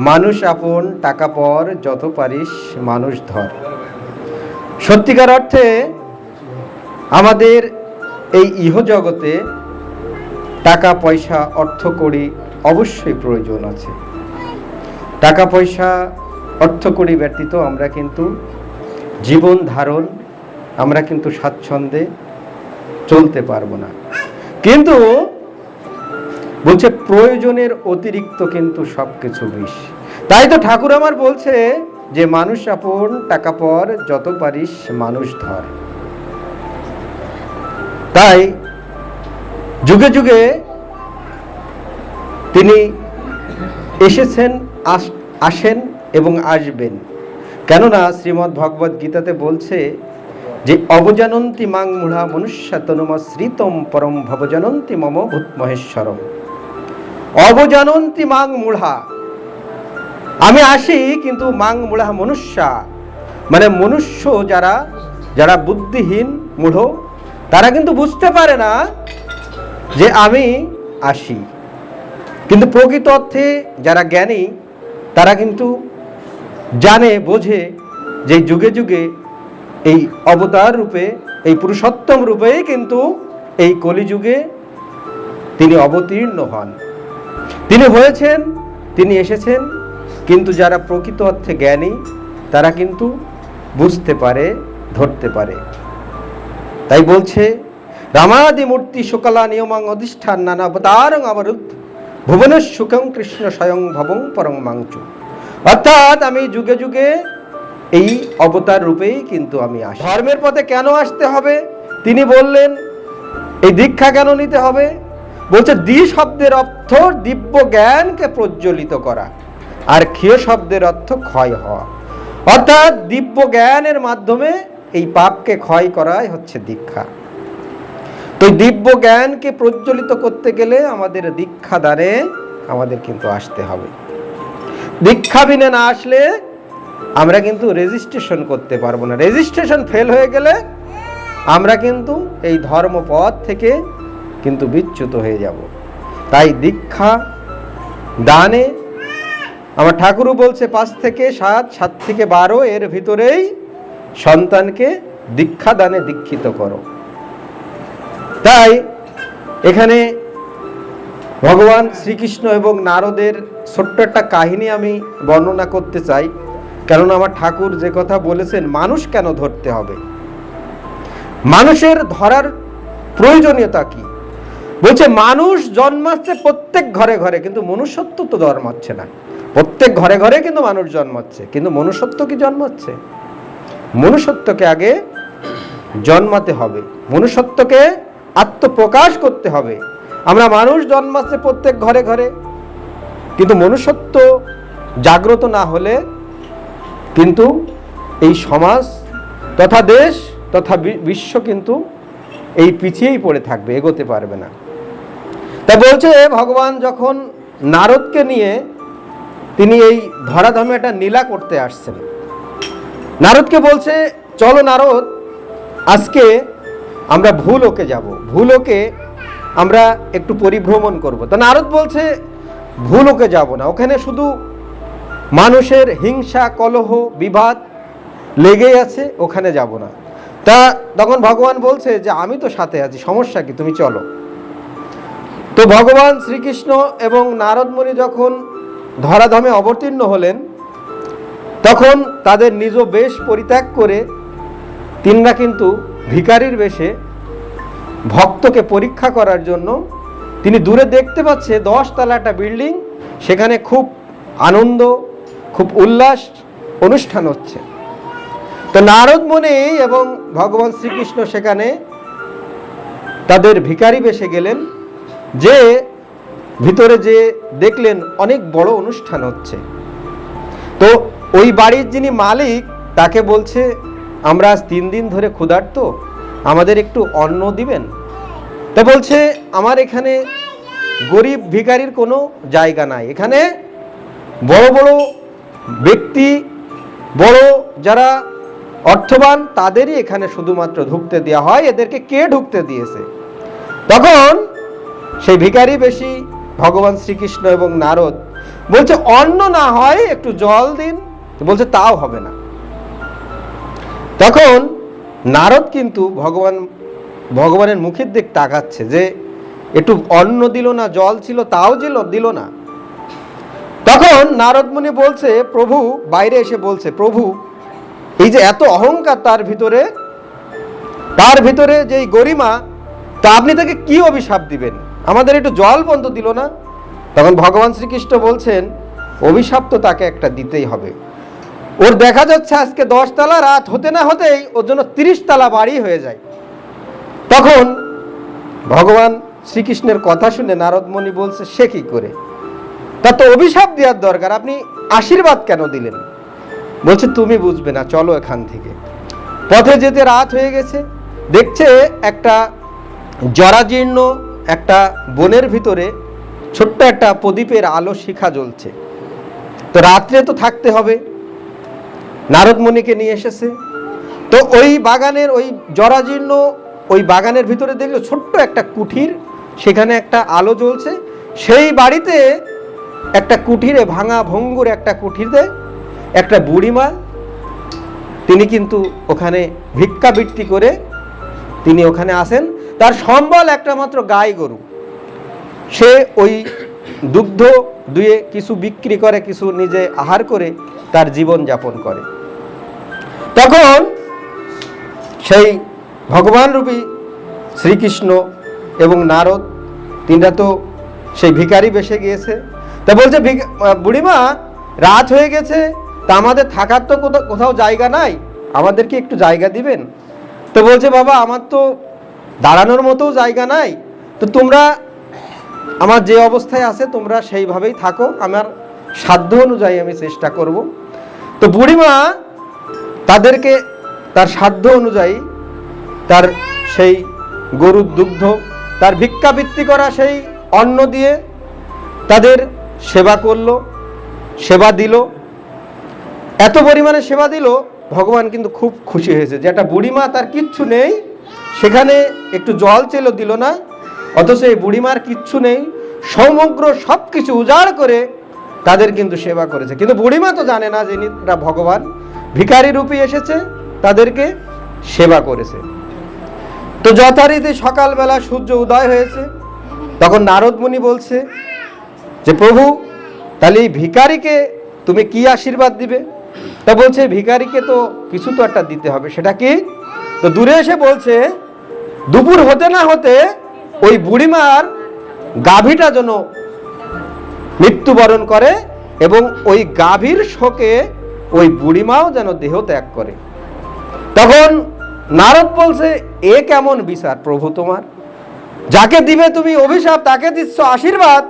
মানুষ আপন টাকা পর যত পারিস মানুষ ধর। সত্যিকার অর্থে আমাদের এই ইহজগতে টাকা পয়সা অর্থ কড়ি অবশ্যই প্রয়োজন আছে। টাকা পয়সা অর্থ কড়ি ব্যতীত আমরা কিন্তু জীবন ধারণ আমরা কিন্তু স্বাচ্ছন্দ্যে চলতে পারবো না। কিন্তু বলছে প্রয়োজনের অতিরিক্ত কিন্তু সবকিছু বিষ। তাই তো ঠাকুর আমার বলছে যে মানুষ আপন টাকা পর যত পারিস মানুষ ধর। তাই যুগে যুগে তিনি এসেছেন, আসেন এবং আসবেন। কেননা শ্রীমদ্ ভগবদ গীতাতে বলছে যে অবজানন্তি মাং মূঢ়া মনুষ্যতনুমশ্রিতম পরম ভবজানন্তি মম ভূত মহেশ্বরম। অবজানন্তি মাং মূঢ়া, আমি আসি কিন্তু মাং মূঢ়া মনুষ্যা, মানে মনুষ্য যারা যারা বুদ্ধিহীন মূঢ় তারা কিন্তু বুঝতে পারে না যে আমি আসি। কিন্তু প্রকৃত অর্থে যারা জ্ঞানী তারা কিন্তু জানে, বোঝে যে যুগে যুগে এই অবতার রূপে এই পুরুষোত্তম রূপেই কিন্তু এই কলিযুগে তিনি অবতীর্ণ হন, তিনি হয়েছেন, তিনি এসেছেন। কিন্তু যারা প্রকৃত অর্থে জ্ঞানী তারা কিন্তু বুঝতে পারে, ধরতে পারে। তাই বলছে রামাদি মূর্তি শুকলা নিয়মাং অধিষ্ঠান নানা অবতারং অবরুদ্ধ ভুবনের সুখং কৃষ্ণ স্বয়ং ভবং পরং মাংচু। অর্থাৎ আমি যুগে যুগে এই অবতার রূপেই কিন্তু আমি আসি। ধর্মের পথে কেন আসতে হবে তিনি বললেন, এই দীক্ষা কেন নিতে হবে? বলছে দ্বি শব্দের অর্থ দিব্য জ্ঞানকে প্রজ্বলিত করা, আর ক্ষয় শব্দের অর্থ ক্ষয় হওয়া। অর্থাৎ দিব্য জ্ঞানের মাধ্যমে এই পাপকে ক্ষয় করাই হচ্ছে দীক্ষা। তো দিব্য জ্ঞানকে প্রজ্বলিত করতে গেলে আমাদের দীক্ষা দানে আমাদের কিন্তু আসতে হবে। দীক্ষা বিনে না আসলে আমরা কিন্তু রেজিস্ট্রেশন করতে পারবো না। রেজিস্ট্রেশন ফেল হয়ে গেলে আমরা কিন্তু এই ধর্মপথ থেকে কিন্তু বিচ্যুত হয়ে যাব। তাই দীক্ষা দানে আমার ঠাকুরও বলছে 5 থেকে 7, 7 থেকে 12 এর ভিতরেই সন্তানকে দীক্ষা দানে দীক্ষিত করো। তাই এখানে ভগবান শ্রীকৃষ্ণ এবং নারদের ছোট্ট একটা কাহিনী আমি বর্ণনা করতে চাই। কারণ আমার ঠাকুর যে কথা বলেছেন, মানুষ কেন ধরতে হবে, মানুষের ধরার প্রয়োজনীয়তা কি? বলছে মানুষ জন্মাচ্ছে প্রত্যেক ঘরে ঘরে, কিন্তু মনুষ্যত্ব তো জন্মাচ্ছে না। প্রত্যেক ঘরে ঘরে কিন্তু মানুষ জন্মাচ্ছে, কিন্তু মনুষ্যত্ব কি জন্মাচ্ছে? মনুষ্যত্বকে আগে জন্মাতে হবে, মনুষ্যত্বকে আত্মপ্রকাশ করতে হবে। আমরা মানুষ জন্মাচ্ছে প্রত্যেক ঘরে ঘরে, কিন্তু মনুষ্যত্ব জাগ্রত না হলে কিন্তু এই সমাজ তথা দেশ তথা বিশ্ব কিন্তু এই পিছিয়েই পড়ে থাকবে, এগোতে পারবে না। তাই বলছে ভগবান যখন নারদকে নিয়ে তিনি এই ধরাধামে একটা লীলা করতে আসছেন, নারদকে বলছে চলো নারদ, আজকে আমরা ভূলোকে যাব, ভূলোকে আমরা একটু পরিভ্রমণ করব। তা নারদ বলছে ভূলোকে যাব না, ওখানে শুধু মানুষের হিংসা কলহ বিবাদ লেগেই আছে, ওখানে যাব না। তা তখন ভগবান বলছে যে আমি তো সাথে আছি, সমস্যা কি, তুমি চলো। তো ভগবান শ্রীকৃষ্ণ এবং নারদ মুনি যখন ধরাধামে অবতীর্ণ হলেন, তখন তাদের নিজ বেশ পরিত্যাগ করে তিনরা কিন্তু ভিখারির বেশে ভক্তকে পরীক্ষা করার জন্য, তিনি দূরে দেখতে পাচ্ছে 10 তলা একটা বিল্ডিং, সেখানে খুব আনন্দ খুব উল্লাস অনুষ্ঠান হচ্ছে। তো নারদ মুনি এবং ভগবান শ্রীকৃষ্ণ সেখানে তাদের ভিখারি বেশে গেলেন, যে ভিতরে যে দেখলেন অনেক বড় অনুষ্ঠান হচ্ছে। তো ওই বাড়ির যিনি মালিক তাকে বলছে আমরা আজ 3 দিন ধরে ক্ষুধার্ত, আমাদের একটু অন্ন দিবেন। তা বলছে আমার এখানে গরিব ভিখারির কোনো জায়গা নাই, এখানে বড় বড় ব্যক্তি, বড় যারা অর্থবান তাদেরই এখানে শুধুমাত্র ঢুকতে দেওয়া হয়, এদেরকে কে ঢুকতে দিয়েছে? তখন সেই ভিখারি বেশি ভগবান শ্রীকৃষ্ণ এবং নারদ বলছে অন্ন না হয় একটু জল দিন, বলছে তাও হবে না। তখন নারদ কিন্তু ভগবানের মুখের দিক তাকাচ্ছে যে একটু অন্ন দিল না, জল ছিল তাও দিল না। তখন নারদ মুনি বলছে, প্রভু বাইরে এসে বলছে, প্রভু এই যে এত অহংকার তার ভিতরে যে গরিমা, তা আপনি তাকে কি অভিশাপ দিবেন? আমাদের একটু জল পর্যন্ত দিল না। তখন ভগবান শ্রীকৃষ্ণ বলছেন, অভিশাপ তো তাকে একটা দিতেই হবে। ওর দেখা যাচ্ছে আজকে 10 তলা, রাত হতে না হতেই ওর জন্য 30 তলা বাড়ি হয়ে যায়। তখন ভগবান শ্রীকৃষ্ণের কথা শুনে নারদ মুনি বলছে, সে কি করে? তা তো অভিশাপ দেওয়ার দরকার, আপনি আশীর্বাদ কেন দিলেন? বলছে তুমি বুঝবে না, চলো এখান থেকে। পথে যেতে রাত হয়ে গেছে, দেখছে একটা জরাজীর্ণ একটা বনের ভিতরে ছোট্ট একটা প্রদীপের আলো শিখা জ্বলছে। তো রাত্রে তো থাকতে হবে, নারদ মুনিকে নিয়ে এসেছে। তো ওই বাগানের ওই জরাজীর্ণ ওই বাগানের ভিতরে দেখলো ছোট্ট একটা কুঠির, সেখানে একটা আলো জ্বলছে। সেই বাড়িতে একটা কুঠিরে, ভাঙা ভঙ্গুর একটা কুঠিরে একটা বুড়িমা, তিনি কিন্তু ওখানে ভিক্ষাবৃত্তি করে তিনি ওখানে আসেন। তার সম্বল একটা মাত্র গাই গরু, সে ওই দুগ্ধ দুয়ে কিছু বিক্রি করে, কিছু নিজে আহার করে তার জীবন যাপন করে। তখন সেই ভগবান রূপী শ্রীকৃষ্ণ এবং নারদ, তিনটা তো সেই ভিখারি বেশে গিয়েছে। তা বলছে, বুড়িমা রাত হয়ে গেছে, তা আমাদের থাকার তো কোথাও জায়গা নাই, আমাদেরকে একটু জায়গা দিবেন? তো বলছে, বাবা আমার তো দাঁড়ানোর মতো জায়গা নাই, তো তোমরা আমার যে অবস্থায় আছে তোমরা সেইভাবেই থাকো, আমার সাধ্য অনুযায়ী আমি চেষ্টা করব। তো বুড়িমা তাদেরকে তার সাধ্য অনুযায়ী তার সেই গরুর দুগ্ধ, তার ভিক্ষাবৃত্তি করা সেই অন্ন দিয়ে তাদের সেবা করলো, সেবা দিল। এত পরিমাণে সেবা দিল, ভগবান কিন্তু খুব খুশি হয়েছে যে একটা বুড়িমা, তার কিচ্ছু নেই, সেখানে একটু জল চেলো দিল না, অথচ এই বুড়িমার কিচ্ছু নেই, সমগ্র সব কিছু উজাড় করে তাদের কিন্তু সেবা করেছে। কিন্তু বুড়িমা তো জানে না যে এরা ভগবান ভিখারি রূপে এসেছে, তাদেরকে সেবা করেছে। তো যথারীতি সকালবেলা সূর্য উদয় হয়েছে। তখন নারদ মুনি বলছে যে, প্রভু তাহলে এই ভিখারিকে তুমি কি আশীর্বাদ দিবে? তা বলছে, ভিখারিকে তো কিছু তো একটা দিতে হবে, সেটা কি? তো দূরে এসে বলছে, দুপুর হতে না হতে ওই বুড়িমার গাভীটা যেন মৃত্যুবরণ করে এবং ওই গাভীর শোকে ওই বুড়িমাও যেন দেহ ত্যাগ করে। তখন নারদ বলছে, এ কেমন বিচার প্রভু তোমার? যাকে দিবে তুমি অভিশাপ তাকে দিচ্ছ আশীর্বাদ,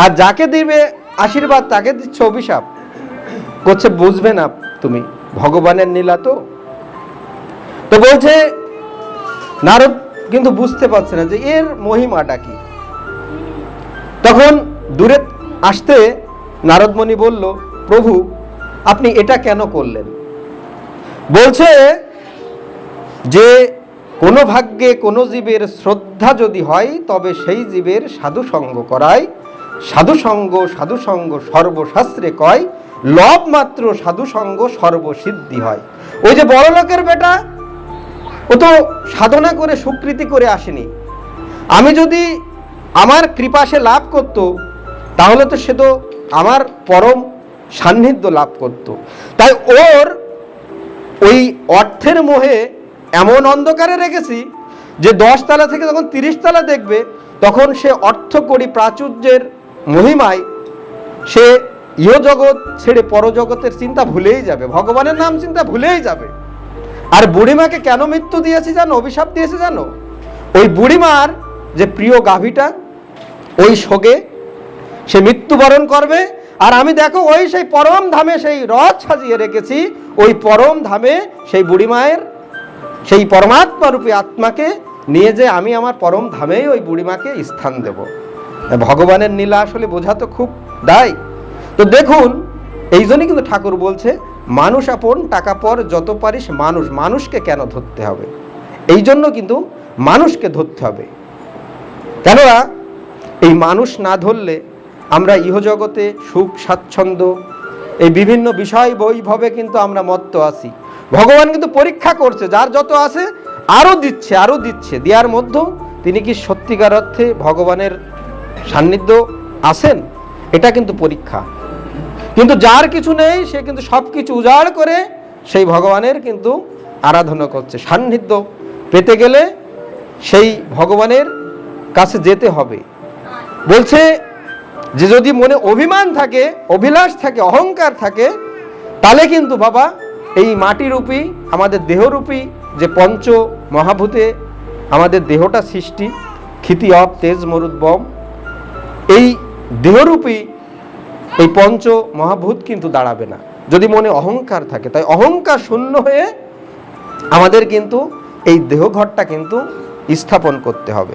আর যাকে দিবে আশীর্বাদ তাকে দিচ্ছ অভিশাপ। করছে, বুঝবে না তুমি, ভগবানের লীলা তো। তো বলছে, নারদ কিন্তু বুঝতে পারছে না যে এর মহিমাটা কি। তখন দূরে আসতে নারদ মুনি বলল, প্রভু আপনি এটা কেন করলেন? বলছে যে কোনো ভাগ্যে কোনো জীবের শ্রদ্ধা যদি হয়, তবে সেই জীবের সাধু সঙ্গ করায়। সাধু সঙ্গ সর্বশাস্ত্রে কয়, লব মাত্র সাধু সঙ্গ সর্বসিদ্ধি হয়। ওই যে বড় লোকের বেটা, ও তো সাধনা করে সুকৃতি করে আসেনি। আমি যদি আমার কৃপা সে লাভ করত, তাহলে তো সে তো আমার পরম সান্নিধ্য লাভ করত। তাই ওর ওই অর্থের মোহে এমন অন্ধকারে রেখেছি যে 10 তলা থেকে যখন 30 তলা দেখবে, তখন সে অর্থকরী প্রাচুর্যের মহিমায় সে ইহজগৎ ছেড়ে পরজগতের চিন্তা ভুলেই যাবে, ভগবানের নাম চিন্তা ভুলেই যাবে। আর বুড়িমাকে কেন মৃত্যু দিয়েছে জানো, অভিশাপ দিয়েছে জানো? ওই বুড়িমার যে প্রিয় গাভীটা, ওই শোকে সে মৃত্যুবরণ করবে। আর আমি দেখো ওই সেই পরম ধামে সেই রথ সাজিয়ে রেখেছি, ওই পরম ধামে সেই বুড়িমায়ের সেই পরমাত্মা রূপী আত্মাকে নিয়ে যে আমি আমার পরম ধামেই ওই বুড়িমাকে স্থান দেব। ভগবানের লীলা আসলে বোঝা তো খুব দায়। তো দেখুন, এই জন্যই কিন্তু ঠাকুর বলছে, মানুষ আপন টাকা পর যত পারিস মানুষকে কেন ধরতে হবে? এই জন্য কিন্তু মানুষকে ধরতে হবে। কেননা এই মানুষ না ধরলে আমরা ইহজগতে সুখ স্বাচ্ছন্দ্য এই বিভিন্ন বিষয় বৈভবে কিন্তু আমরা মত্ত আছি। ভগবান কিন্তু পরীক্ষা করছে, যার যত আছে আরও দিচ্ছে, দেওয়ার মধ্যেও তিনি কি সত্যিকার অর্থে ভগবানের সান্নিধ্য আছেন, এটা কিন্তু পরীক্ষা। কিন্তু যার কিছু নেই সে কিন্তু সব কিছু উজাড় করে সেই ভগবানের কিন্তু আরাধনা করছে। সান্নিধ্য পেতে গেলে সেই ভগবানের কাছে যেতে হবে। বলছে যে যদি মনে অভিমান থাকে, অভিলাষ থাকে, অহংকার থাকে, তাহলে কিন্তু বাবা এই মাটিরূপী আমাদের দেহরূপী যে পঞ্চ মহাভূতে আমাদের দেহটা সৃষ্টি, ক্ষিতি অপ তেজ মরুদ্বম, এই দেহরূপী এই পঞ্চ মহাভূত কিন্তু দাঁড়াবে না যদি মনে অহংকার থাকে। তাই অহংকার শূন্য হয়ে আমাদের কিন্তু এই দেহঘরটা কিন্তু স্থাপন করতে হবে।